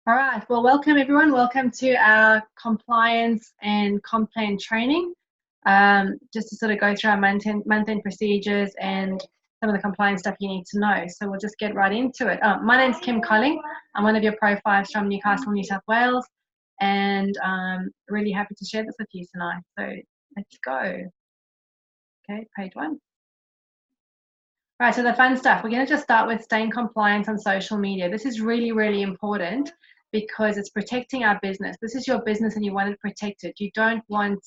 All right, well, welcome everyone. Welcome to our compliance and comp plan training. Just to sort of go through our month-end procedures and some of the compliance stuff you need to know. So we'll just get right into it. My name's Kim Colling. I'm one of your profiles from Newcastle, New South Wales, and I'm really happy to share this with you tonight. So let's go. Okay, page 1. Right, so the fun stuff. We're going to just start with staying compliant on social media. This is really, really important because it's protecting our business. This is your business and you want it protected. You don't want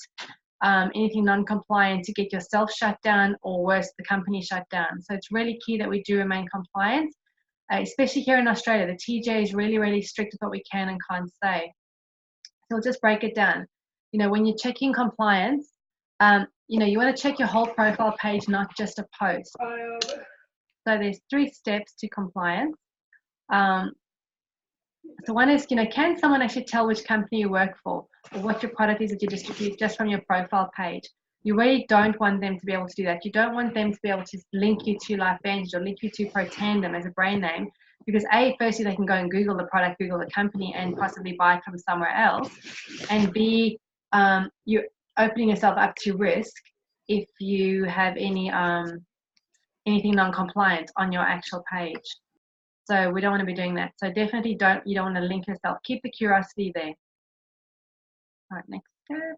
anything non-compliant to get yourself shut down or worse, the company shut down. So it's really key that we do remain compliant, especially here in Australia. The TJ is really, really strict with what we can and can't say. So we'll just break it down. You know, when you're checking compliance, you know, you want to check your whole profile page, not just a post. So there's 3 steps to compliance. So one is, you know, can someone actually tell which company you work for or what your product is that you distribute just from your profile page? You really don't want them to be able to do that. You don't want them to be able to link you to LifeVantage or link you to ProTandem as a brand name because A, firstly, they can go and Google the product, Google the company and possibly buy it from somewhere else. And B, you're opening yourself up to risk if you have any anything non-compliant on your actual page. So we don't want to be doing that. So definitely you don't want to link yourself. Keep the curiosity there. All right, next step.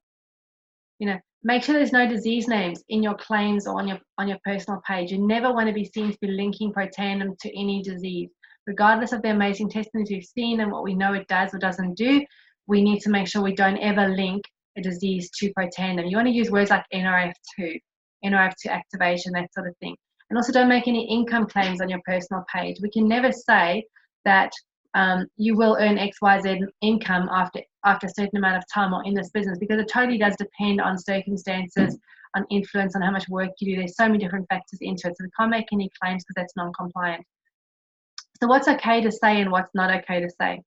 You know, make sure there's no disease names in your claims or on your personal page. You never want to be seen to be linking ProTandem to any disease. Regardless of the amazing testimonies we've seen and what we know it does or doesn't do, we need to make sure we don't ever link a disease to ProTandem. You want to use words like NRF2 activation, that sort of thing. And also don't make any income claims on your personal page. We can never say that you will earn XYZ income after a certain amount of time or in this business because it totally does depend on circumstances, on influence, on how much work you do. There's so many different factors into it. So we can't make any claims because that's non-compliant. So what's okay to say and what's not okay to say?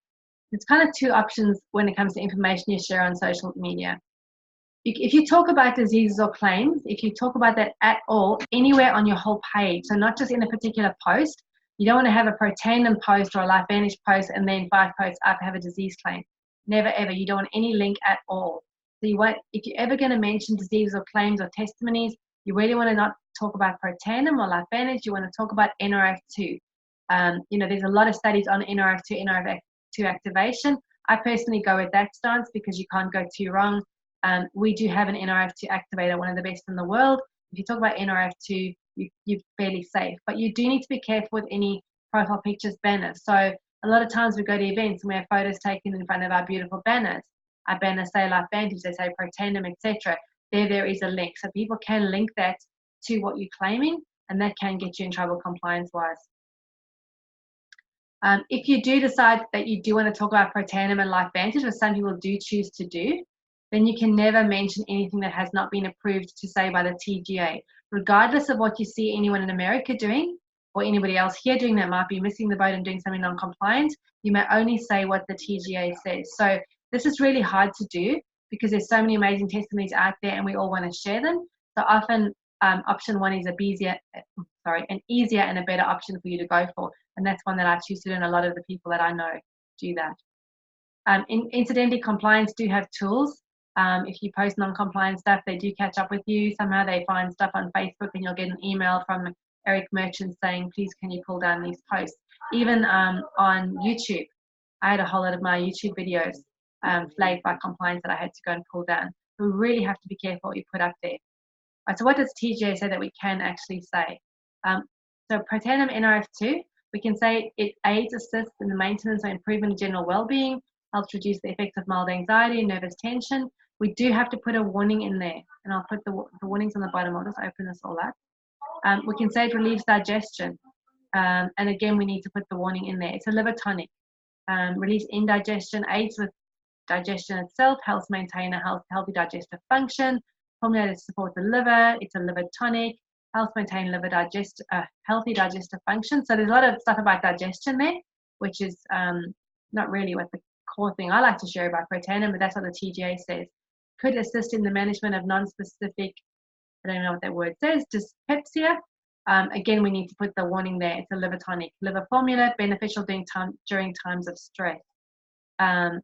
It's kind of 2 options when it comes to information you share on social media. If you talk about diseases or claims, if you talk about that at all, anywhere on your whole page, so not just in a particular post, you don't want to have a ProTandem post or a LifeVantage post and then 5 posts up have a disease claim. Never ever. You don't want any link at all. So you want, if you're ever going to mention diseases or claims or testimonies, you really want to not talk about ProTandem or LifeVantage. You want to talk about NRF2. You know, there's a lot of studies on NRF2 activation. I personally go with that stance because you can't go too wrong. We do have an NRF2 activator, one of the best in the world. If you talk about NRF2, you're fairly safe, but you do need to be careful with any profile pictures, banners. So a lot of times we go to events and we have photos taken in front of our beautiful banners. Our banners say LifeVantage, they say ProTandem, etc. There is a link. So people can link that to what you're claiming, and that can get you in trouble compliance-wise. If you do decide that you do want to talk about ProTandem and LifeVantage, which some people do choose to do, then you can never mention anything that has not been approved to say by the TGA. Regardless of what you see anyone in America doing or anybody else here doing that might be missing the boat and doing something non-compliant, you may only say what the TGA says. So this is really hard to do because there's so many amazing testimonies out there and we all want to share them. So often option 1 is an easier and a better option for you to go for. And that's one that I choose to do, and a lot of the people that I know do that. Incidentally, compliance do have tools. If you post non-compliant stuff, they do catch up with you. Somehow they find stuff on Facebook and you'll get an email from Eric Merchant saying, please, can you pull down these posts? Even on YouTube, I had a whole lot of my YouTube videos flagged by compliance that I had to go and pull down. We really have to be careful what you put up there. Right, so what does TGA say that we can actually say? So ProTandem NRF2, we can say it aids, assists in the maintenance or improvement of general well-being, helps reduce the effects of mild anxiety and nervous tension. We do have to put a warning in there, and I'll put the warnings on the bottom. I'll just open this all up. We can say it relieves digestion, and again, we need to put the warning in there. It's a liver tonic. Relieves indigestion, aids with digestion itself, helps maintain a healthy digestive function, formulated to support the liver. It's a liver tonic, helps maintain healthy digestive function. So there's a lot of stuff about digestion there, which is not really what the core thing I like to share about ProTandem, but that's what the TGA says. Could assist in the management of non-specific, I don't know what that word says, dyspepsia. Again, we need to put the warning there. It's a liver tonic. Liver formula, beneficial during times of stress. All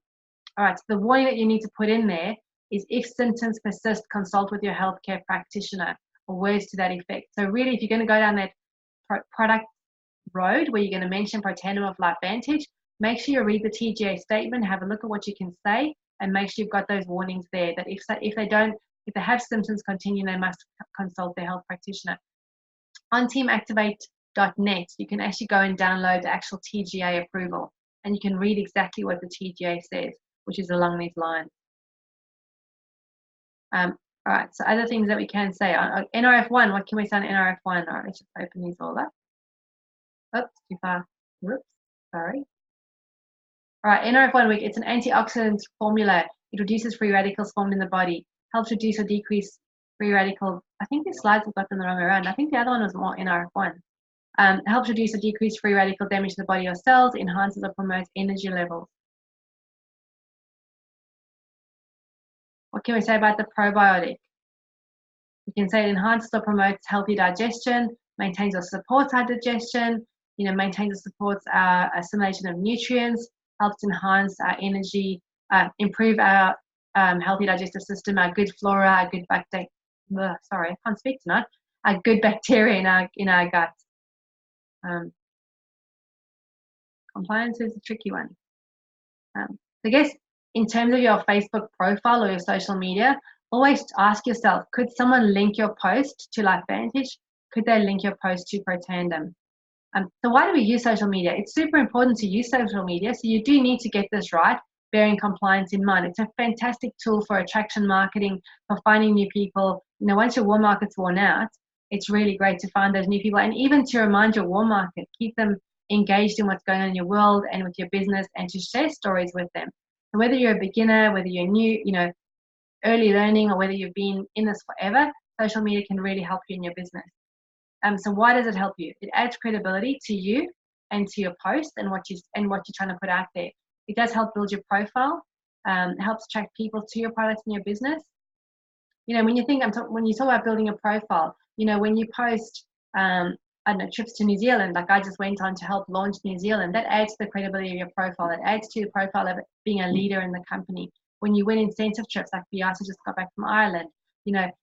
right, so the warning that you need to put in there is if symptoms persist, consult with your healthcare practitioner, or words to that effect. So really, if you're going to go down that product road where you're going to mention Protandim of LifeVantage, make sure you read the TGA statement, have a look at what you can say, and make sure you've got those warnings there that if they have symptoms continue, they must consult their health practitioner. On teamactivate.net, you can actually go and download the actual TGA approval, and you can read exactly what the TGA says, which is along these lines. All right, so other things that we can say. NRF1, what can we say on NRF1? All right, let's just open these all up. Oops, too far. Whoops, sorry. All right, NRF1 week, it's an antioxidant formula. It reduces free radicals formed in the body, helps reduce or decrease free radical. I think these slides have got them the wrong way around. I think the other one was more NRF1. Helps reduce or decrease free radical damage to the body or cells, enhances or promotes energy levels. What can we say about the probiotic? We can say it enhances or promotes healthy digestion, maintains or supports our digestion, maintains or supports our assimilation of nutrients, helps enhance our energy, improve our healthy digestive system, our good flora, our good bacteria. Sorry, I can't speak tonight. Our good bacteria in our gut. Compliance is a tricky one. I guess in terms of your Facebook profile or your social media, always ask yourself, could someone link your post to LifeVantage? Could they link your post to Protandim? So why do we use social media? It's super important to use social media, so you do need to get this right, bearing compliance in mind. It's a fantastic tool for attraction marketing, for finding new people. Once your warm market's worn out, it's really great to find those new people, and even to remind your warm market, keep them engaged in what's going on in your world and with your business, and to share stories with them. So whether you're a beginner, whether you're new, early learning, or whether you've been in this forever, social media can really help you in your business. So why does it help you? It adds credibility to you and to your post and what you're trying to put out there. It does help build your profile. It helps attract people to your products and your business. When you talk about building a profile, when you post, trips to New Zealand, like I just went on to help launch New Zealand, that adds to the credibility of your profile. It adds to the profile of being a leader in the company. When you win incentive trips, like Beata just got back from Ireland,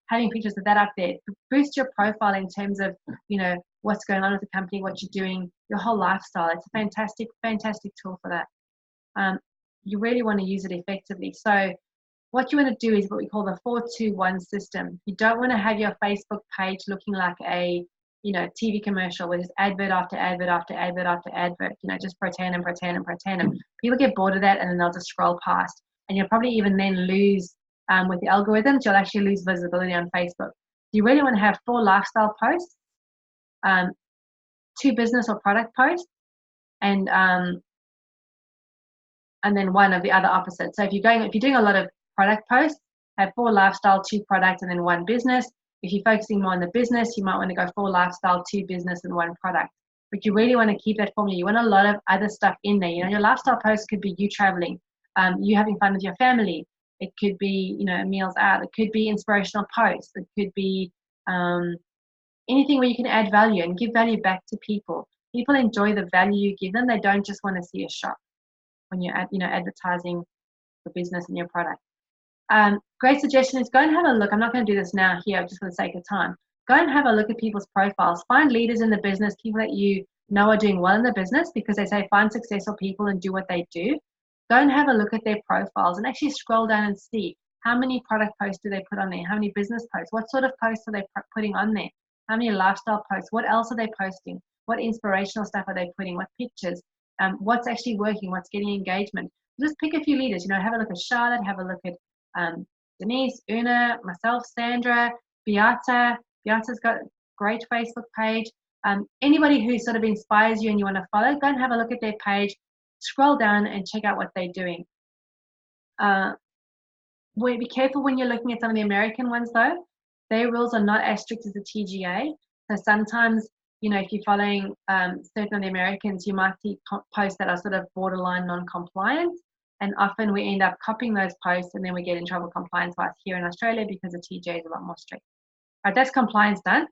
having pictures of that up there boost your profile in terms of, what's going on with the company, what you're doing, your whole lifestyle. It's a fantastic, fantastic tool for that. You really want to use it effectively. So what you want to do is what we call the 4-2-1 system. You don't want to have your Facebook page looking like a TV commercial where there's advert after advert after advert after advert, just Protandim. People get bored of that and then they'll just scroll past. And you'll probably even then lose, with the algorithms, you'll actually lose visibility on Facebook. You really want to have 4 lifestyle posts, 2 business or product posts, and then 1 of the other opposite. So if you're doing a lot of product posts, have 4 lifestyle, 2 product, and then 1 business. If you're focusing more on the business, you might want to go 4 lifestyle, 2 business, and 1 product. But you really want to keep that formula. You want a lot of other stuff in there. Your lifestyle posts could be you traveling, you having fun with your family. It could be, meals out. It could be inspirational posts. It could be anything where you can add value and give value back to people. People enjoy the value you give them. They don't just want to see a shop when you're advertising the business and your product. Great suggestion is go and have a look. I'm not going to do this now here, just for the sake of time. Go and have a look at people's profiles. Find leaders in the business, people that you know are doing well in the business, because they say find successful people and do what they do. Go and have a look at their profiles and actually scroll down and see how many product posts do they put on there, how many business posts, what sort of posts are they putting on there, how many lifestyle posts, what else are they posting, what inspirational stuff are they putting, what pictures, what's actually working, what's getting engagement. Just pick a few leaders, have a look at Charlotte, have a look at Denise, Una, myself, Sandra, Beata. Beata's got a great Facebook page. Anybody who sort of inspires you and you want to follow, go and have a look at their page, scroll down and check out what they're doing. Be careful when you're looking at some of the American ones though. Their rules are not as strict as the TGA. So sometimes, if you're following certain of the Americans, you might see posts that are sort of borderline non-compliant. And often we end up copying those posts and then we get in trouble compliance-wise here in Australia because the TGA is a lot more strict. All right, that's compliance done.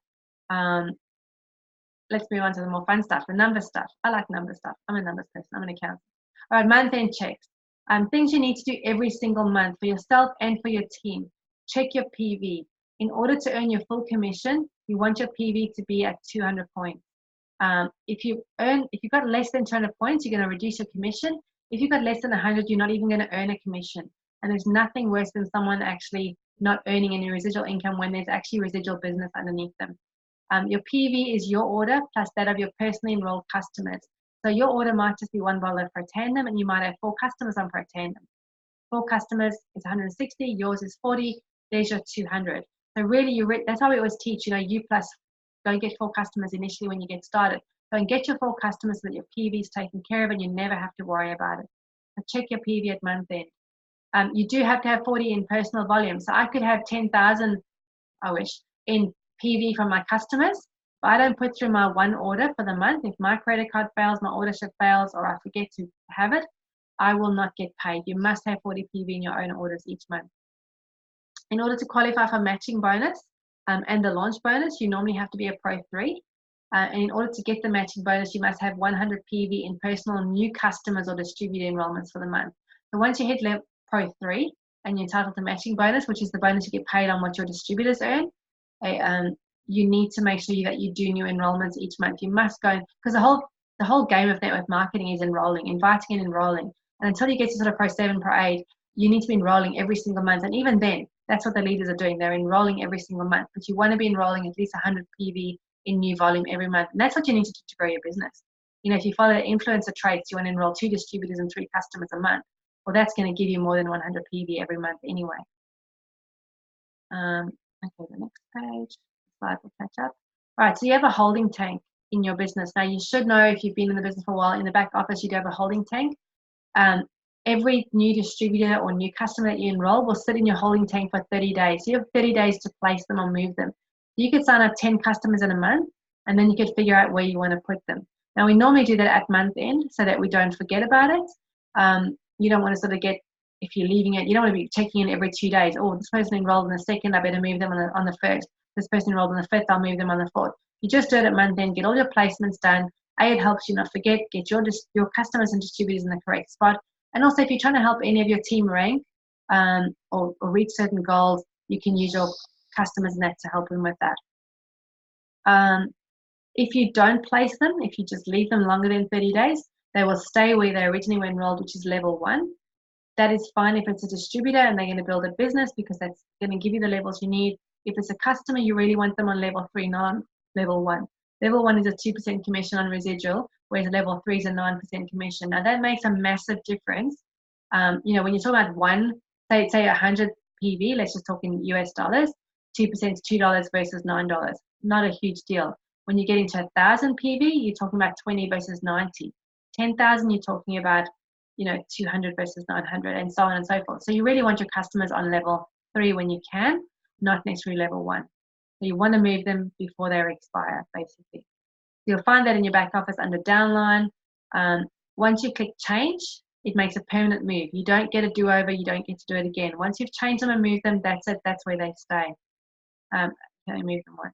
Let's move on to the more fun stuff, the number stuff. I like number stuff. I'm a numbers person. I'm an accountant. All right, month-end checks. Things you need to do every single month for yourself and for your team. Check your PV. In order to earn your full commission, you want your PV to be at 200 points. If you've got less than 200 points, you're going to reduce your commission. If you've got less than 100, you're not even going to earn a commission. And there's nothing worse than someone actually not earning any residual income when there's actually residual business underneath them. Your PV is your order plus that of your personally enrolled customers. So your order might just be $1 for a tandem, and you might have 4 customers on for a tandem. 4 customers is 160, yours is 40, there's your 200. So really, that's how we always teach, you plus, don't get 4 customers initially when you get started. Go and get your 4 customers so that your PV is taken care of and you never have to worry about it. So check your PV at month end. You do have to have 40 in personal volume. So I could have 10,000, I wish, in PV from my customers, but I don't put through my one order for the month. If my credit card fails, my ordership fails, or I forget to have it, I will not get paid. You must have 40 PV in your own orders each month. In order to qualify for matching bonus and the launch bonus, you normally have to be a Pro 3. And in order to get the matching bonus, you must have 100 PV in personal new customers or distributor enrollments for the month. So once you hit level Pro 3 and you're entitled to matching bonus, which is the bonus you get paid on what your distributors earn, you need to make sure that you do new enrollments each month. You must go, because the whole game of network marketing is enrolling, inviting and enrolling. And until you get to sort of Pro 7, Pro 8, you need to be enrolling every single month. And even then, that's what the leaders are doing. They're enrolling every single month, but you want to be enrolling at least 100 PV in new volume every month. And that's what you need to do to grow your business. If you follow the influencer traits, you want to enroll 2 distributors and 3 customers a month. Well, that's going to give you more than 100 PV every month anyway. Okay, the next page. Slide will catch up. All right, so you have a holding tank in your business. Now, you should know, if you've been in the business for a while, in the back office, you do have a holding tank. Every new distributor or new customer that you enroll will sit in your holding tank for 30 days. So you have 30 days to place them or move them. You could sign up 10 customers in a month, and then you could figure out where you want to put them. Now, we normally do that at month end so that we don't forget about it. You don't want to sort of get, if you're leaving it, you don't want to be checking in every 2 days. Oh, this person enrolled on the 2nd, I better move them on the 1st. This person enrolled on the 5th, I'll move them on the 4th. You just do it at month end, get all your placements done. It helps you not forget, get your customers and distributors in the correct spot. And also, if you're trying to help any of your team rank or reach certain goals, you can use your customers in that to help them with that. If you don't place them, if you just leave them longer than 30 days, they will stay where they originally were enrolled, which is level 1. That is fine if it's a distributor and they're going to build a business, because that's going to give you the levels you need. If it's a customer, you really want them on level 3, not on level 1. Level 1 is a 2% commission on residual, whereas level 3 is a 9% commission. Now, that makes a massive difference. When you talk about say 100 PV, let's just talk in US dollars, 2% is $2 versus $9. Not a huge deal. When you get into 1,000 PV, you're talking about 20 versus 90. 10,000, you're talking about 200 versus 900, and so on and so forth. So you really want your customers on level 3 when you can, not necessarily level 1. So you want to move them before they expire, basically. You'll find that in your back office under downline. Once you click change, it makes a permanent move. You don't get a do-over, you don't get to do it again. Once you've changed them and moved them, that's it, that's where they stay. You only move them once.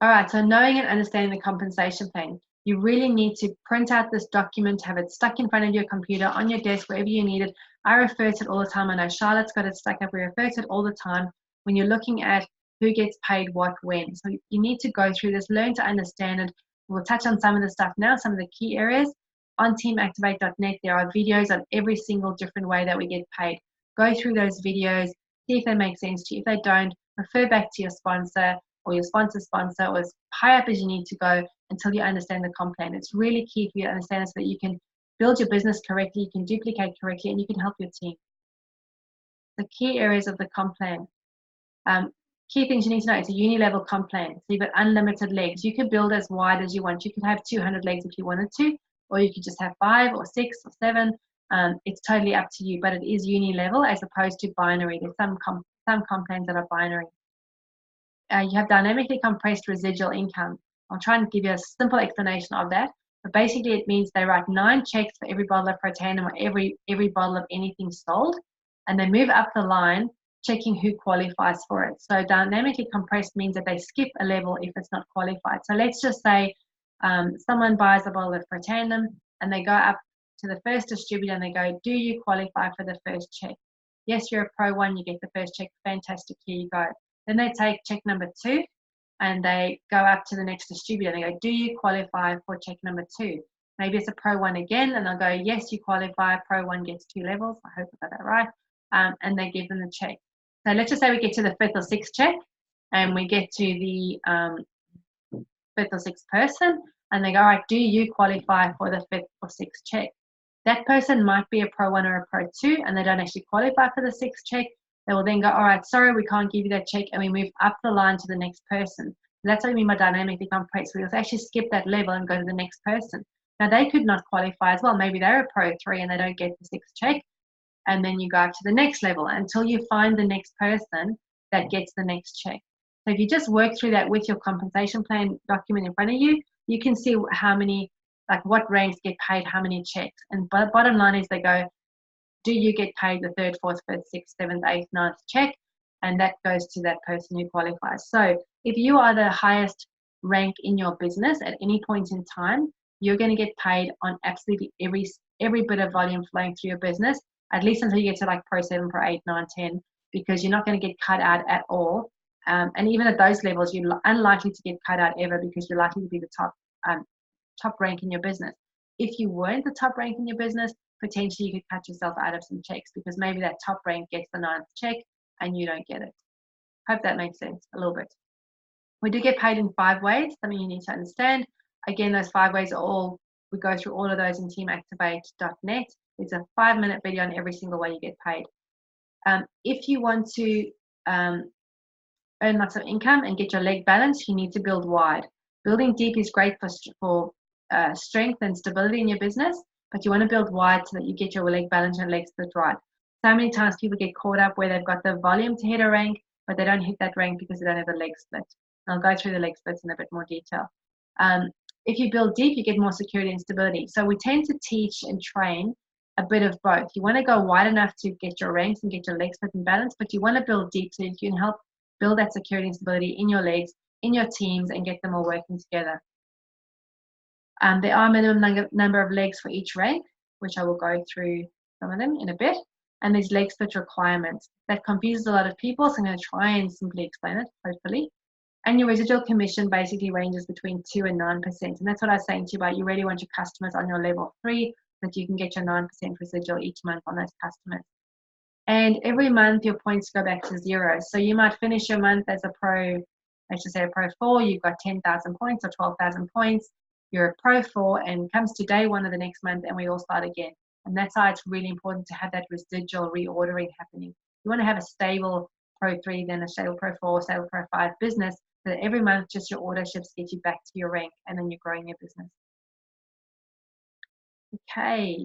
All right, so knowing and understanding the compensation plan. You really need to print out this document, have it stuck in front of your computer, on your desk, wherever you need it. I refer to it all the time. I know Charlotte's got it stuck up. We refer to it all the time when you're looking at who gets paid what when. So you need to go through this, learn to understand it. We'll touch on some of the stuff now, some of the key areas. On teamactivate.net, there are videos on every single different way that we get paid. Go through those videos, see if they make sense to you. If they don't, refer back to your sponsor or your sponsor's sponsor, or as high up as you need to go until you understand the comp plan. It's really key for you to understand it so that you can build your business correctly, you can duplicate correctly, and you can help your team. The key areas of the comp plan. Key things you need to know, it's a uni-level comp plan. So you've got unlimited legs. You can build as wide as you want. You can have 200 legs if you wanted to, or you could just have 5 or 6 or 7. It's totally up to you, but it is uni-level as opposed to binary. There's some comp plans that are binary. You have dynamically compressed residual income. I'll try and give you a simple explanation of that. But basically, it means they write 9 checks for every bottle of Protandim or every bottle of anything sold, and they move up the line, checking who qualifies for it. So dynamically compressed means that they skip a level if it's not qualified. So let's just say someone buys a bottle of Protandim and they go up to the first distributor and they go, do you qualify for the first check? Yes, you're a Pro 1, you get the first check, fantastic, here you go. Then they take check number 2 and they go up to the next distributor and they go, do you qualify for check number 2? Maybe it's a Pro 1 again, and they'll go, yes, you qualify, Pro 1 gets 2 levels, I hope I got that right, and they give them the check. So let's just say we get to the 5th or 6th check, and we get to the 5th or 6th person, and they go, all right, do you qualify for the 5th or 6th check? That person might be a Pro 1 or a Pro 2, and they don't actually qualify for the 6th check. They will then go, all right, sorry, we can't give you that check, and we move up the line to the next person. That's what I mean by dynamically compressed. We'll actually skip that level and go to the next person. Now, they could not qualify as well. Maybe they're a Pro 3 and they don't get the 6th check, and then you go up to the next level until you find the next person that gets the next check. So if you just work through that with your compensation plan document in front of you, you can see how many, like what ranks get paid how many checks. And bottom line is they go, do you get paid the 3rd, 4th, 5th, 6th, 7th, 8th, 9th check? And that goes to that person who qualifies. So if you are the highest rank in your business at any point in time, you're going to get paid on absolutely every bit of volume flowing through your business, at least until you get to like Pro 7, Pro 8, 9, 10, because you're not going to get cut out at all. And even at those levels, you're unlikely to get cut out ever because you're likely to be the top rank in your business. If you weren't the top rank in your business, potentially you could cut yourself out of some checks because maybe that top rank gets the 9th check and you don't get it. Hope that makes sense a little bit. We do get paid in 5 ways, something you need to understand. Again, those 5 ways are all, we go through all of those in teamactivate.net. It's a 5-minute video on every single way you get paid. If you want to earn lots of income and get your leg balanced, you need to build wide. Building deep is great for strength and stability in your business, but you want to build wide so that you get your leg balance and leg split right. So many times people get caught up where they've got the volume to hit a rank, but they don't hit that rank because they don't have the leg split. And I'll go through the leg splits in a bit more detail. If you build deep, you get more security and stability. So we tend to teach and train a bit of both. You want to go wide enough to get your ranks and get your leg split and balance, but you want to build deep so you can help build that security and stability in your legs, in your teams, and get them all working together. There are a minimum number of legs for each rank, which I will go through some of them in a bit. And there's leg split requirements. That confuses a lot of people, so I'm going to try and simply explain it, hopefully. And your residual commission basically ranges between 2 and 9%. And that's what I was saying to you about, you really want your customers on your level 3 so that you can get your 9% residual each month on those customers. And every month your points go back to 0. So you might finish your month as a Pro, let's just say a Pro 4, you've got 10,000 points or 12,000 points. You're a Pro 4 and comes to day 1 of the next month and we all start again. And that's why it's really important to have that residual reordering happening. You want to have a stable Pro 3, then a stable Pro 4, stable Pro 5 business, so that every month just your order ships get you back to your rank and then you're growing your business. Okay,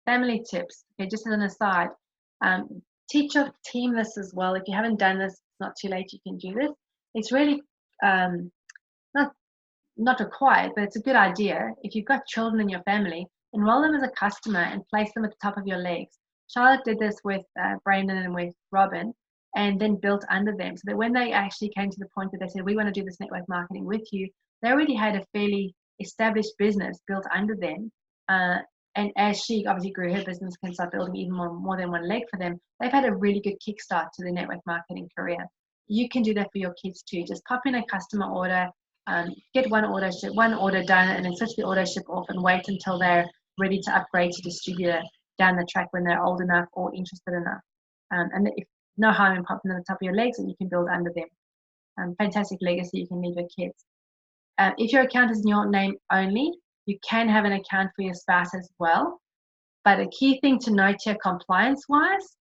family tips. Okay, just as an aside, teach your team this as well. If you haven't done this, it's not too late, you can do this. It's really not required, but it's a good idea. If you've got children in your family, enroll them as a customer and place them at the top of your legs. Charlotte did this with Brandon and with Robin, and then built under them so that when they actually came to the point that they said, we want to do this network marketing with you, they already had a fairly established business built under them. And as she obviously grew her business and start building even more than one leg for them, they've had a really good kickstart to their network marketing career. You can do that for your kids too. Just pop in a customer order, get one order done, and then switch the order ship off and wait until they're ready to upgrade to distributor down the track when they're old enough or interested enough. And if no harm in popping on the top of your legs, and you can build under them. Fantastic legacy you can leave your kids. If your account is in your name only, you can have an account for your spouse as well. But a key thing to note here, compliance-wise,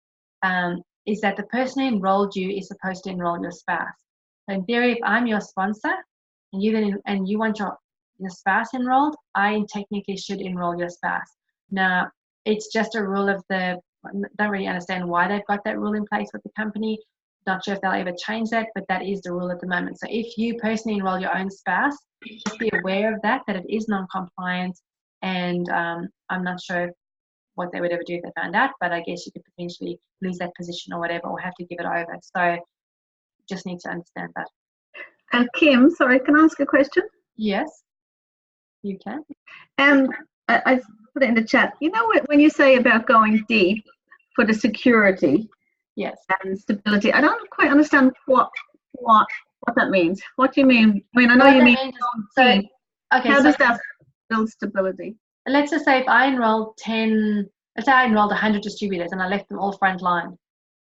is that the person who enrolled you is supposed to enroll your spouse. So in theory, if I'm your sponsor and you want your spouse enrolled, I technically should enroll your spouse. Now, it's just a rule of don't really understand why they've got that rule in place with the company. Not sure if they'll ever change that, but that is the rule at the moment. So if you personally enroll your own spouse, just be aware of that it is non-compliant, and I'm not sure what they would ever do if they found out, but I guess you could potentially lose that position or whatever, or have to give it over. So just need to understand that. Kim, sorry, can I ask a question? Yes, you can. I put it in the chat. You know when you say about going deep for the security Yes. and stability, I don't quite understand what that means. What do you mean? I mean, I know What you that mean means is, going so, deep. okay, How so does that build stability? let's just say if I enrolled 10, let's say I enrolled 100 distributors and I left them all frontline.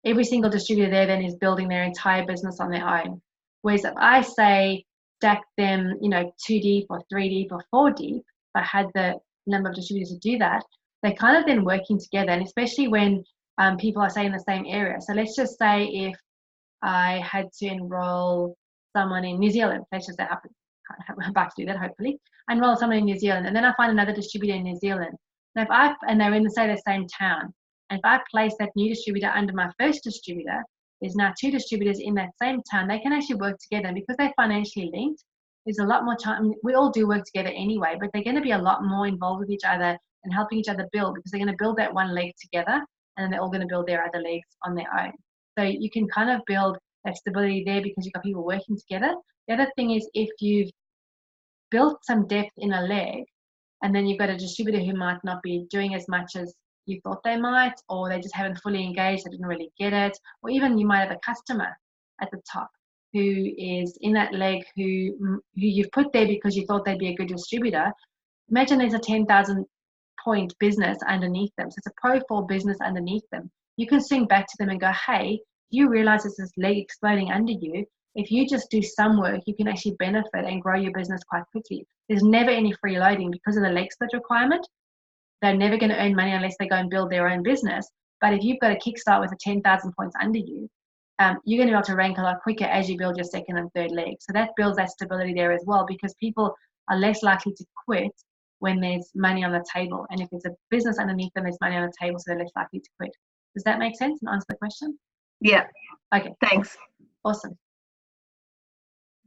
Every single distributor there then is building their entire business on their own. Whereas if I say stack them, 2 deep or 3 deep or 4 deep, if I had the number of distributors to do that, they're kind of then working together. And especially when people are, say, in the same area. So let's just say if I had to enroll someone in New Zealand, let's just say I'm about to do that, hopefully. I enroll someone in New Zealand, and then I find another distributor in New Zealand. And they're in the same town, and if I place that new distributor under my first distributor, there's now two distributors in that same town. They can actually work together, and because they're financially linked, there's a lot more time. I mean, we all do work together anyway, but they're going to be a lot more involved with each other and helping each other build, because they're going to build that one leg together, and then they're all going to build their other legs on their own. So you can kind of build that stability there because you've got people working together. The other thing is, if you've built some depth in a leg and then you've got a distributor who might not be doing as much as you thought they might, or they just haven't fully engaged, they didn't really get it, or even you might have a customer at the top who is in that leg who you've put there because you thought they'd be a good distributor. Imagine there's a 10,000 point business underneath them. So it's a Pro 4 business underneath them. You can swing back to them and go, hey, do you realize there's this leg exploding under you? If you just do some work, you can actually benefit and grow your business quite quickly. There's never any free loading because of the leg split requirement. They're never going to earn money unless they go and build their own business. But if you've got a kickstart with a 10,000 points under you, you're going to be able to rank a lot quicker as you build your second and third leg. So that builds that stability there as well, because people are less likely to quit when there's money on the table. And if there's a business underneath them, there's money on the table, so they're less likely to quit. Does that make sense and answer the question? Yeah. Okay. Thanks. Awesome.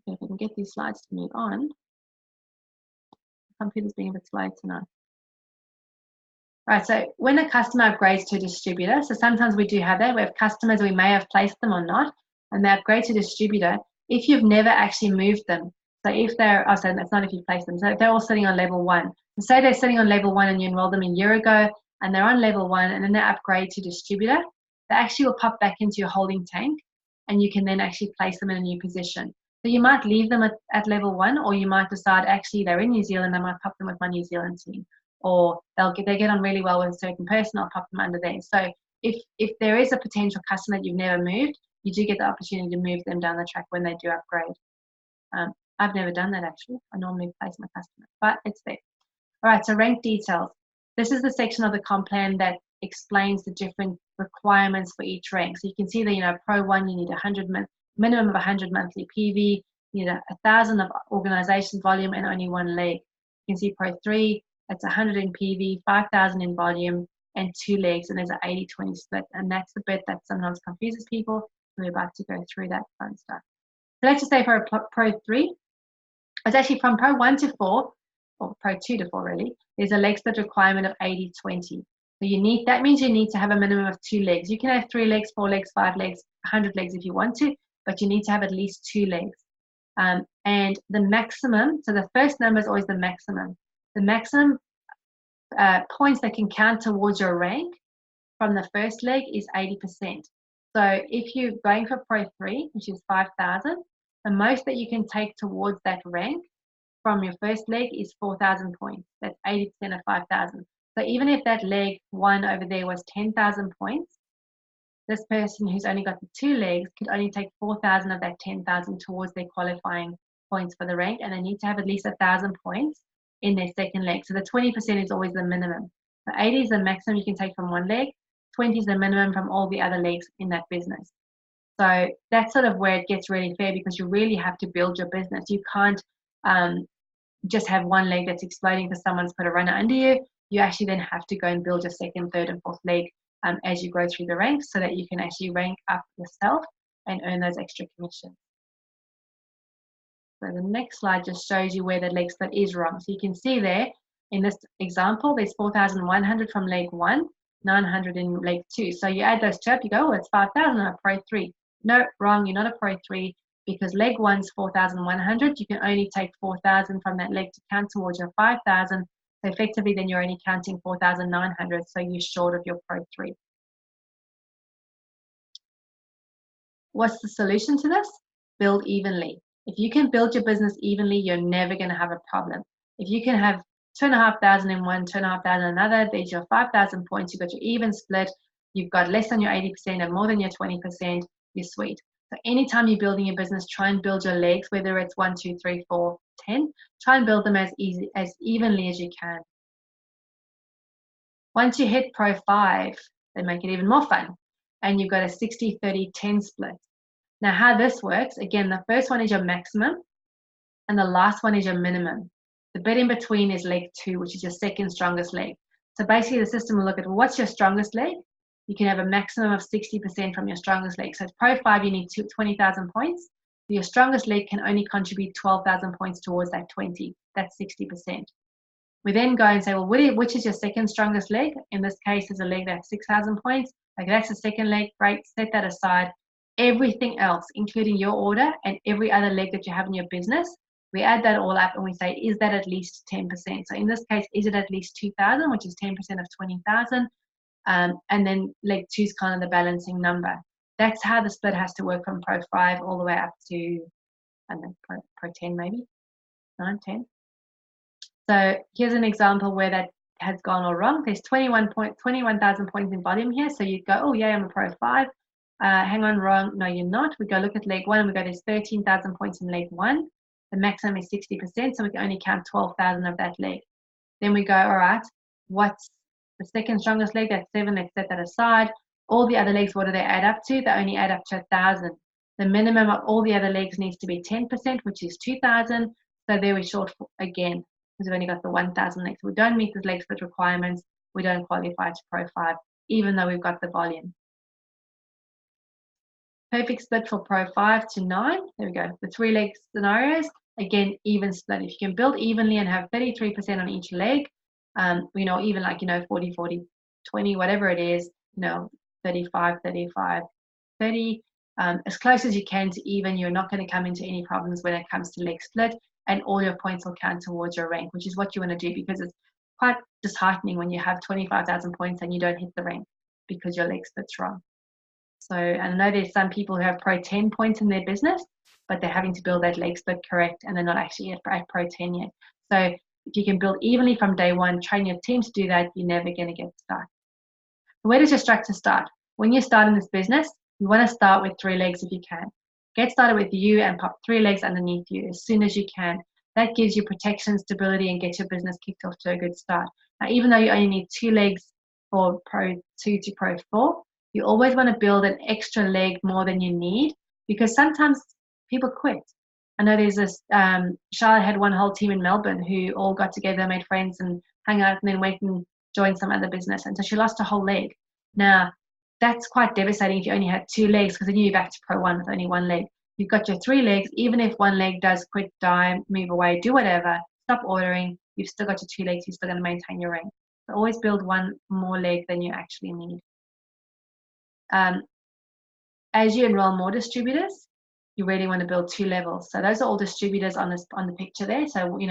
Okay, if we can get these slides to move on. The computer's being a bit slow tonight. Right, so when a customer upgrades to a distributor, so sometimes we do have that. We have customers, we may have placed them or not, and they upgrade to distributor if you've never actually moved them. So if they're, oh, so that's not if you place them. So if they're all sitting on level 1. And say they're sitting on level 1 and you enrolled them a year ago and they're on level 1 and then they upgrade to distributor, they actually will pop back into your holding tank and you can then actually place them in a new position. So you might leave them at level 1, or you might decide actually they're in New Zealand, I might pop them with my New Zealand team. Or they get on really well with a certain person, I'll pop them under there. So if there is a potential customer that you've never moved, you do get the opportunity to move them down the track when they do upgrade. I've never done that actually. I normally place my customer, but it's there. All right, so rank details. This is the section of the comp plan that explains the different requirements for each rank. So you can see that, Pro 1, you need 100 minimum of 100 monthly PV, you need 1,000 of organization volume and only one leg. You can see Pro 3, it's 100 in PV, 5,000 in volume, and 2 legs, and there's an 80-20 split. And that's the bit that sometimes confuses people. We're about to go through that fun stuff. So let's just say for a Pro 3, it's actually from Pro 1 to 4, or Pro 2 to 4 really, there's a leg split requirement of 80-20. So that means you need to have a minimum of 2 legs. You can have 3 legs, 4 legs, 5 legs, 100 legs if you want to, but you need to have at least 2 legs. And the maximum, so the first number is always the maximum. The maximum points that can count towards your rank from the first leg is 80%. So if you're going for Pro 3, which is 5,000, the most that you can take towards that rank from your first leg is 4,000 points. That's 80% of 5,000. So even if that leg 1 over there was 10,000 points, this person who's only got the 2 legs could only take 4,000 of that 10,000 towards their qualifying points for the rank, and they need to have at least 1,000 points in their second leg. So the 20% is always the minimum. So 80 is the maximum you can take from one leg, 20 is the minimum from all the other legs in that business. So that's sort of where it gets really fair, because you really have to build your business. You can't just have one leg that's exploding because someone's put a runner under you. You actually then have to go and build your second, third, and fourth leg as you go through the ranks, so that you can actually rank up yourself and earn those extra commissions. So the next slide just shows you where the leg split is wrong. So you can see there in this example, there's 4,100 from leg 1, 900 in leg 2. So you add those two up, you go, oh, it's 5,000 on a Pro 3. No, wrong, you're not a Pro 3, because leg 1's 4,100. You can only take 4,000 from that leg to count towards your 5,000. So effectively, then you're only counting 4,900, so you're short of your Pro 3. What's the solution to this? Build evenly. If you can build your business evenly, you're never going to have a problem. If you can have 2,500 in one, 2,500 in another, there's your 5,000 points. You've got your even split. You've got less than your 80% and more than your 20%. You're sweet. So anytime you're building your business, try and build your legs, whether it's 1, 2, 3, 4, 10. Try and build them as evenly as you can. Once you hit Pro 5, they make it even more fun. And you've got a 60, 30, 10 split. Now, how this works, again, the first one is your maximum, and the last one is your minimum. The bit in between is leg 2, which is your second strongest leg. So basically, the system will look at, well, what's your strongest leg? You can have a maximum of 60% from your strongest leg. So Pro 5, you need 20,000 points. Your strongest leg can only contribute 12,000 points towards that 20. That's 60%. We then go and say, well, which is your second strongest leg? In this case, is a leg that's 6,000 points. Okay, that's the second leg. Great, set that aside. Everything else, including your order and every other leg that you have in your business, we add that all up and we say, is that at least 10%? So in this case, is it at least 2,000, which is 10% of 20,000? And then leg 2 is kind of the balancing number. That's how the split has to work from Pro 5 all the way up to, I don't know, Pro 10 maybe, 9, 10. So here's an example where that has gone all wrong. There's 21,000 points in volume here. So you'd go, oh yeah, I'm a Pro 5. Hang on, wrong. No, you're not. We go look at leg 1 and we go, there's 13,000 points in leg 1. The maximum is 60%, so we can only count 12,000 of that leg. Then we go, all right, what's the second strongest leg? That's 7. Let's set that aside. All the other legs, what do they add up to? They only add up to 1,000. The minimum of all the other legs needs to be 10%, which is 2,000. So there we're short again, because we've only got the 1,000 legs. We don't meet the leg split requirements. We don't qualify to Pro 5, even though we've got the volume. Perfect split for Pro 5 to 9. There we go. The 3 leg scenarios, again, even split. If you can build evenly and have 33% on each leg, even like, 40, 40, 20, whatever it is, 35, 35, 30, as close as you can to even, you're not going to come into any problems when it comes to leg split, and all your points will count towards your rank, which is what you want to do, because it's quite disheartening when you have 25,000 points and you don't hit the rank because your leg split's wrong. So I know there's some people who have Pro 10 points in their business, but they're having to build that leg split correct, and they're not actually at Pro 10 yet. So if you can build evenly from day one, train your team to do that, you're never going to get stuck. Where does your structure start? When you're starting this business, you want to start with 3 legs if you can. Get started with you and pop 3 legs underneath you as soon as you can. That gives you protection, stability, and gets your business kicked off to a good start. Now, even though you only need 2 legs for Pro 2 to Pro 4, you always want to build an extra leg more than you need, because sometimes people quit. I know there's this, Charlotte had one whole team in Melbourne who all got together, made friends and hung out, and then went and joined some other business. And so she lost a whole leg. Now, that's quite devastating if you only had 2 legs, because then you're back to Pro 1 with only 1 leg. You've got your 3 legs. Even if 1 leg does quit, die, move away, do whatever, stop ordering, you've still got your 2 legs, you're still going to maintain your rank. So always build 1 more leg than you actually need. As you enroll more distributors, you really want to build 2 levels. So those are all distributors on the picture there. So you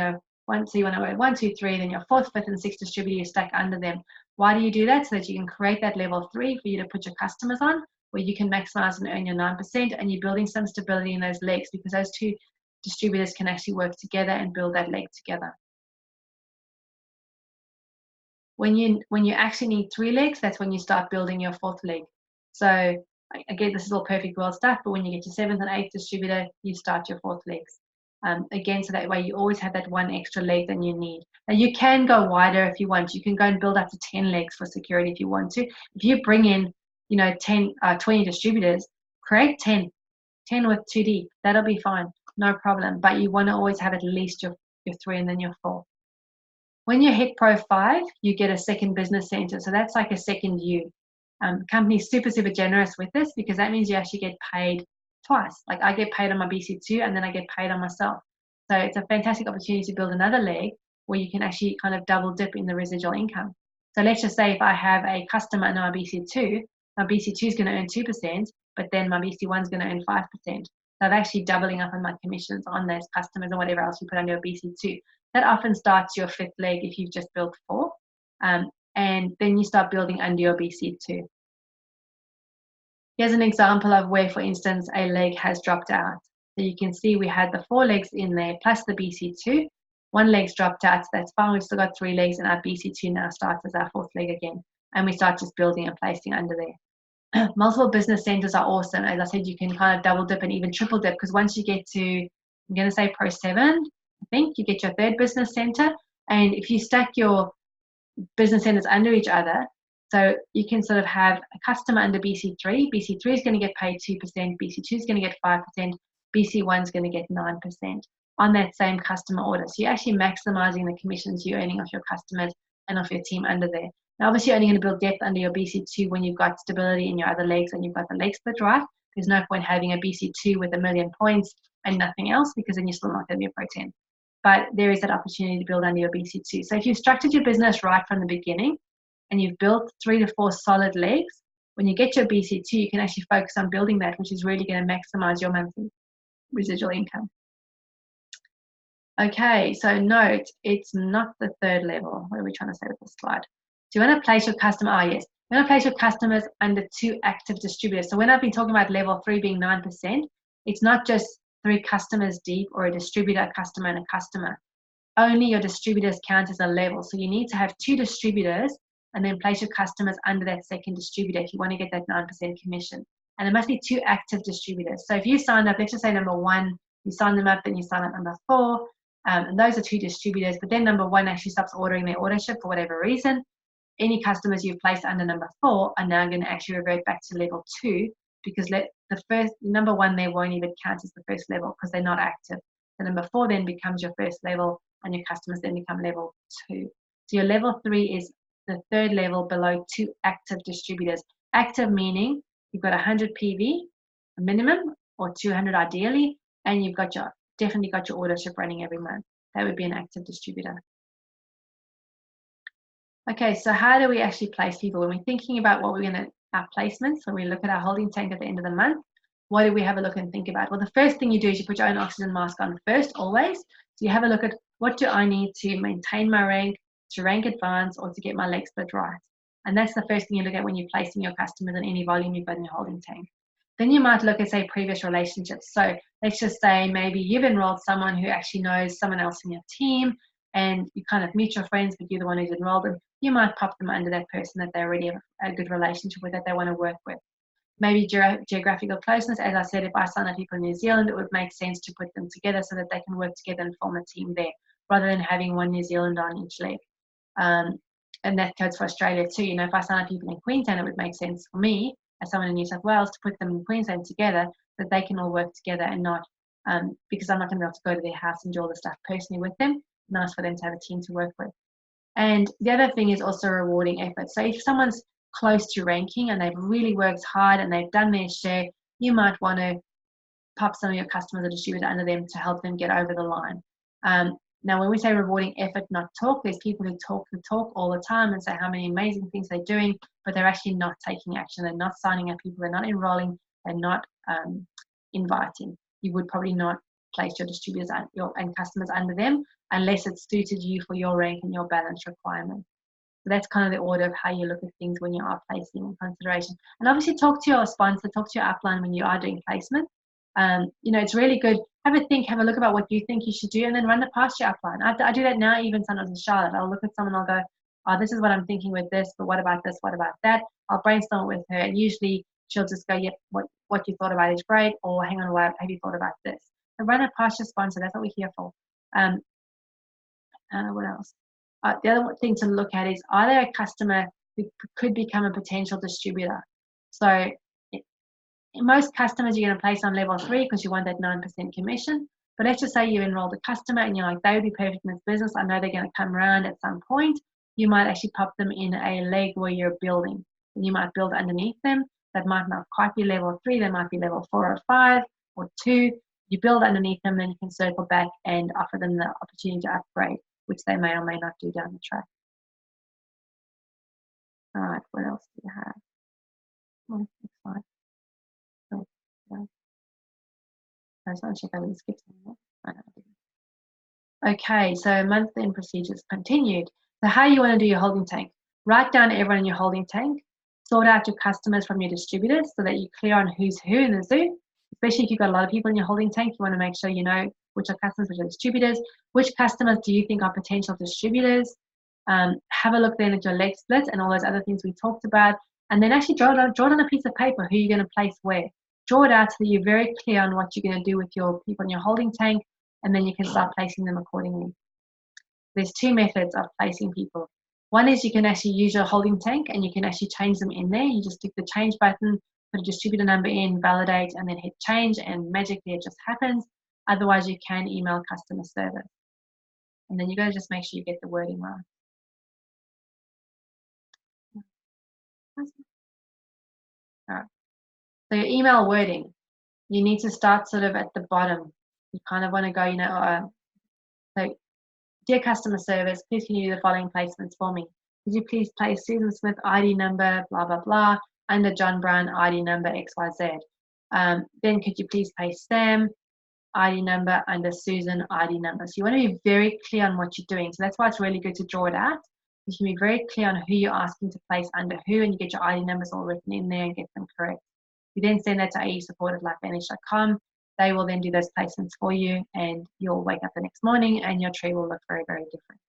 want to go 1, 2, 3, then your 4th, 5th, and 6th distributor, you stack under them. Why do you do that? So that you can create that level 3 for you to put your customers on, where you can maximize and earn your 9%, and you're building some stability in those legs, because those 2 distributors can actually work together and build that leg together. When you actually need 3 legs, that's when you start building your 4th leg. So again, this is all perfect world stuff, but when you get your 7th and 8th distributor, you start your 4th legs. Again, so that way you always have that 1 extra leg than you need. Now you can go wider if you want. You can go and build up to 10 legs for security if you want to. If you bring in, 20 distributors, create 10 with 2D. That'll be fine, no problem. But you want to always have at least your 3 and then your 4. When you hit Pro 5, you get a second business center. So that's like a second you. Company's super generous with this, because that means you actually get paid twice. Like I get paid on my BC2 and then I get paid on myself. So it's a fantastic opportunity to build another leg where you can actually kind of double dip in the residual income. So let's just say if I have a customer in my BC2 is going to earn 2%, but then my BC1 is going to earn 5%. So I'm actually doubling up on my commissions on those customers and whatever else you put under your BC2. That often starts your 5th leg if you've just built 4. And then you start building under your BC2. Here's an example of where, for instance, a leg has dropped out. So you can see we had the 4 legs in there plus the BC2. 1 leg's dropped out, so that's fine. We've still got 3 legs, and our BC2 now starts as our 4th leg again. And we start just building and placing under there. Multiple business centers are awesome. As I said, you can kind of double dip and even triple dip, because once you get to, I'm going to say Pro 7, I think, you get your 3rd business center. And if you stack your business centers under each other, so you can sort of have a customer under BC3. BC3 is going to get paid 2%, BC2 is going to get 5%, BC1 is going to get 9% on that same customer order. So you're actually maximizing the commissions you're earning off your customers and off your team under there. Now, obviously, you're only going to build depth under your BC2 when you've got stability in your other legs and you've got the leg split right. There's no point having a BC2 with 1 million points and nothing else, because then you're still not going to be a Pro 10. But there is that opportunity to build under your BC2. So if you've structured your business right from the beginning and you've built 3 to 4 solid legs, when you get your BC2, you can actually focus on building that, which is really going to maximize your monthly residual income. Okay, so note, it's not the 3rd level. What are we trying to say with this slide? Do you want to place your customer? Oh, yes. You want to place your customers under 2 active distributors. So when I've been talking about level 3 being 9%, it's not just 3 customers deep or a distributor, a customer, and a customer. Only your distributors count as a level. So you need to have 2 distributors and then place your customers under that 2nd distributor if you want to get that 9% commission. And it must be 2 active distributors. So if you sign up, let's just say number 1, you sign them up, then you sign up number 4, and those are 2 distributors, but then number 1 actually stops ordering their order ship for whatever reason. Any customers you've placed under number 4 are now going to actually revert back to level 2, because the first number 1 there won't even count as the 1st level because they're not active. So number 4 then becomes your 1st level, and your customers then become level 2. So your level 3 is the 3rd level below 2 active distributors. Active meaning you've got 100 PV, a minimum, or 200 ideally, and you've got definitely got your order ship running every month. That would be an active distributor. Okay, so how do we actually place people? When we're thinking about what we're going to, our placements, when we look at our holding tank at the end of the month, what do we have a look and think about? Well, the first thing you do is you put your own oxygen mask on first, always. So you have a look at, what do I need to maintain my rank, to rank advance, or to get my leg split right? And that's the first thing you look at when you're placing your customers in any volume you've got in your holding tank. Then you might look at, say, previous relationships. So let's just say maybe you've enrolled someone who actually knows someone else in your team, and you kind of meet your friends, but you're the one who's enrolled them. You might pop them under that person that they already have a good relationship with, that they want to work with. Maybe geographical closeness. As I said, if I sign up people in New Zealand, it would make sense to put them together so that they can work together and form a team there, rather than having one New Zealander on each leg. And that goes for Australia too. You know, if I sign up people in Queensland, it would make sense for me as someone in New South Wales to put them in Queensland together, that they can all work together, and not because I'm not going to be able to go to their house and do all the stuff personally with them. Nice for them to have a team to work with. And the other thing is also rewarding effort. So if someone's close to ranking and they've really worked hard and they've done their share, you might want to pop some of your customers or distributor under them to help them get over the line. Now, when we say rewarding effort, not talk, there's people who talk the talk all the time and say how many amazing things they're doing, but they're actually not taking action. They're not signing up people. They're not enrolling. They're not inviting. You would probably not place your distributors and customers under them unless it's suited you for your rank and your balance requirement. So that's kind of the order of how you look at things when you are placing in consideration. And obviously talk to your sponsor, talk to your upline when you are doing placement. You know, it's really good. Have a think, have a look about what you think you should do, and then run it past your upline. I do that now, even sometimes in Charlotte. I'll look at someone, I'll go, oh, this is what I'm thinking with this, but what about this, what about that? I'll brainstorm with her, and usually she'll just go, yep, what you thought about is great, or hang on, have you thought about this? So run it past your sponsor. That's what we're here for. What else? The other thing to look at is, are there a customer who could become a potential distributor? So most customers you're going to place on level 3 because you want that 9% commission. But let's just say you enrolled a customer and you're like, they would be perfect in this business. I know they're going to come around at some point. You might actually pop them in a leg where you're building. And you might build underneath them. That might not quite be level 3. They might be level 4 or 5 or 2. You build underneath them, then you can circle back and offer them the opportunity to upgrade, which they may or may not do down the track. All right, what else do you have? Next slide. Oh, yeah. I just want to check I didn't skip something. Okay, so month-end procedures continued. So how you want to do your holding tank? Write down everyone in your holding tank. Sort out your customers from your distributors so that you're clear on who's who in the zoo. Especially if you've got a lot of people in your holding tank, you want to make sure you know which are customers, which are distributors. Which customers do you think are potential distributors? Have a look then at your leg splits and all those other things we talked about. And then actually draw it on a piece of paper who you're going to place where. Draw it out so that you're very clear on what you're going to do with your people in your holding tank, and then you can start placing them accordingly. There's two methods of placing people. One is you can actually use your holding tank and you can actually change them in there. You just click the change button, put a distributor number in, validate, and then hit change, and magically it just happens. Otherwise, you can email customer service. And then you got to just make sure you get the wording right. All right. So your email wording, you need to start sort of at the bottom. You kind of want to go, so dear customer service, please can you do the following placements for me? Could you please place Susan Smith ID number, blah, blah, blah, under John Brown ID number XYZ. Then could you please place Sam ID number under Susan ID number. So you want to be very clear on what you're doing. So that's why it's really good to draw it out. You can be very clear on who you're asking to place under who, and you get your ID numbers all written in there and get them correct. You then send that to aesupport@lifevanish.com. They will then do those placements for you, and you'll wake up the next morning and your tree will look very, very different.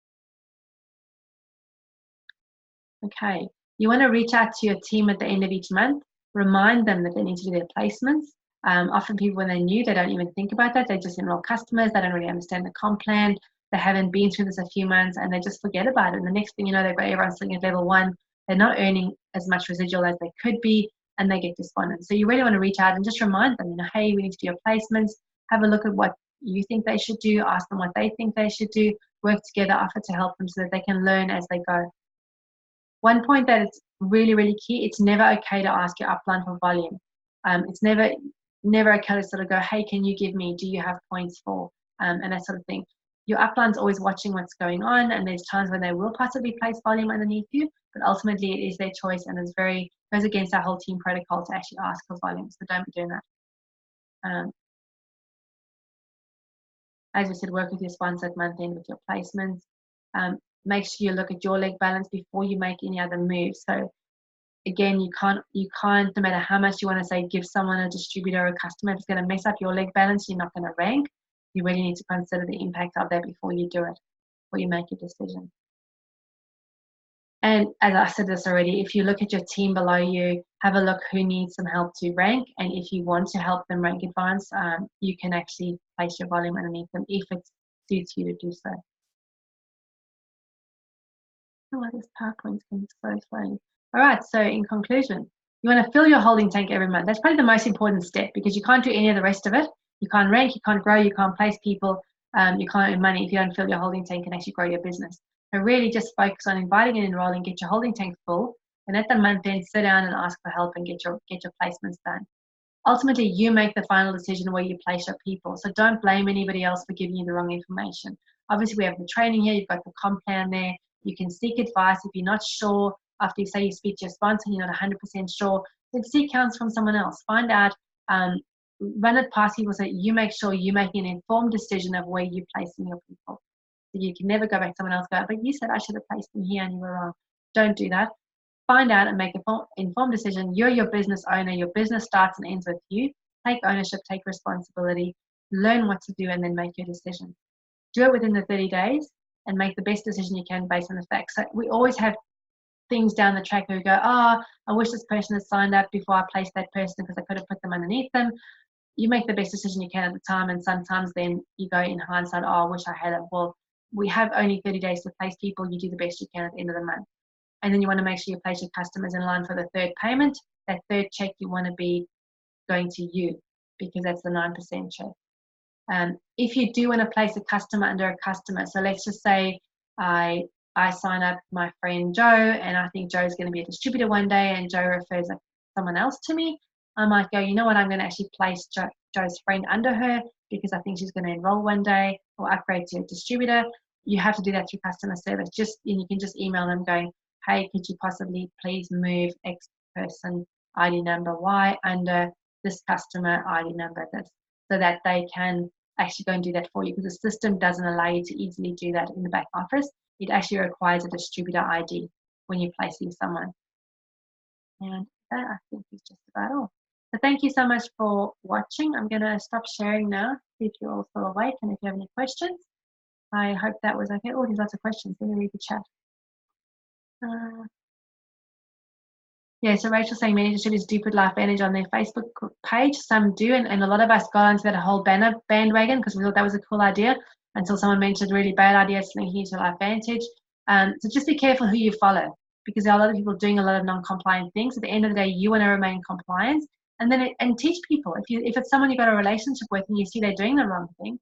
Okay, you want to reach out to your team at the end of each month, remind them that they need to do their placements. Often people, when they're new, they don't even think about that. They just enroll customers. They don't really understand the comp plan. They haven't been through this a few months and they just forget about it. And the next thing you know, they've got everyone sitting at level 1. They're not earning as much residual as they could be, and they get despondent. So you really want to reach out and just remind them, hey, we need to do your placements. Have a look at what you think they should do. Ask them what they think they should do. Work together, offer to help them so that they can learn as they go. One point that is really, really key, it's never okay to ask your upline for volume. It's never okay to sort of go, hey, can you give me, do you have points for, and that sort of thing. Your upline's always watching what's going on, and there's times when they will possibly place volume underneath you, but ultimately it is their choice, and it's goes against our whole team protocol to actually ask for volume, so don't be doing that. As we said, work with your sponsor at month end with your placements. Make sure you look at your leg balance before you make any other moves. So again, you can't, no matter how much you want to say, give someone, a distributor or a customer, if it's going to mess up your leg balance, you're not going to rank. You really need to consider the impact of that before you do it, before you make your decision. And as I said this already, if you look at your team below you, have a look who needs some help to rank. And if you want to help them rank advanced, you can actually place your volume underneath them if it suits you to do so. Oh, this PowerPoint's going so slowly. All right, so in conclusion, you want to fill your holding tank every month. That's probably the most important step because you can't do any of the rest of it. You can't rank, you can't grow, you can't place people, you can't earn money if you don't fill your holding tank and actually grow your business. So really just focus on inviting and enrolling, get your holding tank full, and at the month end, sit down and ask for help and get your placements done. Ultimately, you make the final decision where you place your people. So don't blame anybody else for giving you the wrong information. Obviously, we have the training here, you've got the comp plan there. You can seek advice if you're not sure. After you say you speak to your sponsor and you're not 100% sure, then seek counsel from someone else. Find out, run it past people so that you make sure you're making an informed decision of where you're placing your people. So you can never go back to someone else and go, but you said I should have placed them here and you were wrong. Don't do that. Find out and make an informed decision. You're your business owner. Your business starts and ends with you. Take ownership, take responsibility, learn what to do, and then make your decision. Do it within the 30 days and make the best decision you can based on the facts. So we always have things down the track where we go, oh, I wish this person had signed up before I placed that person because I could have put them underneath them. You make the best decision you can at the time, and sometimes then you go in hindsight, oh, I wish I had it. Well, we have only 30 days to place people. You do the best you can at the end of the month. And then you want to make sure you place your customers in line for the third payment. That third check you want to be going to you because that's the 9% check. If you do want to place a customer under a customer, so let's just say I sign up my friend Joe and I think Joe's going to be a distributor one day and Joe refers someone else to me, I might go, you know what, I'm going to actually place Joe's friend under her because I think she's going to enroll one day or upgrade to a distributor. You have to do that through customer service. And you can just email them going, hey, could you possibly please move X person ID number Y under this customer ID number this, so that they can actually go and do that for you, because the system doesn't allow you to easily do that in the back office. It actually requires a distributor ID when you're placing someone. And that, I think, is just about all. So thank you so much for watching. I'm going to stop sharing now, see if you're all still awake and if you have any questions. I hope that was okay. Oh, there's lots of questions. Let me read the chat. Yeah, so Rachel's saying many distributors do put Life Vantage on their Facebook page. Some do, and a lot of us got onto that whole banner bandwagon because we thought that was a cool idea until someone mentioned really bad ideas linking to Life Vantage. So just be careful who you follow, because there are a lot of people doing a lot of non-compliant things. At the end of the day, you want to remain compliant, and then and teach people. If it's someone you've got a relationship with and you see they're doing the wrong thing,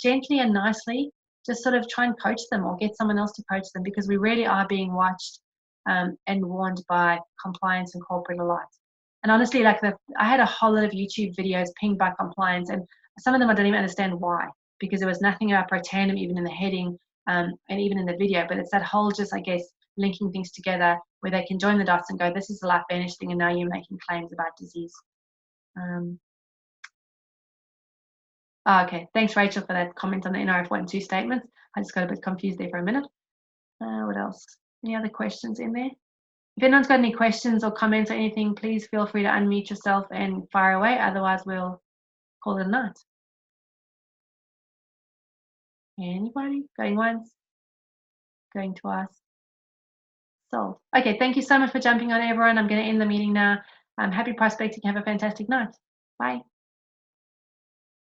gently and nicely, just sort of try and coach them or get someone else to coach them, because we really are being watched and warned by compliance and corporate alike. And honestly, like I had a whole lot of YouTube videos pinged by compliance, and some of them I don't even understand why, because there was nothing about pro tandem even in the heading and even in the video. But it's that whole just, I guess, linking things together where they can join the dots and go, this is the Life Vantage thing, and now you're making claims about disease. Okay, thanks Rachel for that comment on the NRF 1 and 2 statements. I just got a bit confused there for a minute. What else? Any other questions in there? If anyone's got any questions or comments or anything, please feel free to unmute yourself and fire away. Otherwise, we'll call it a night. Anybody? Going once? Going twice? Sold. Okay, thank you so much for jumping on, everyone. I'm going to end the meeting now. Happy prospecting. Have a fantastic night. Bye.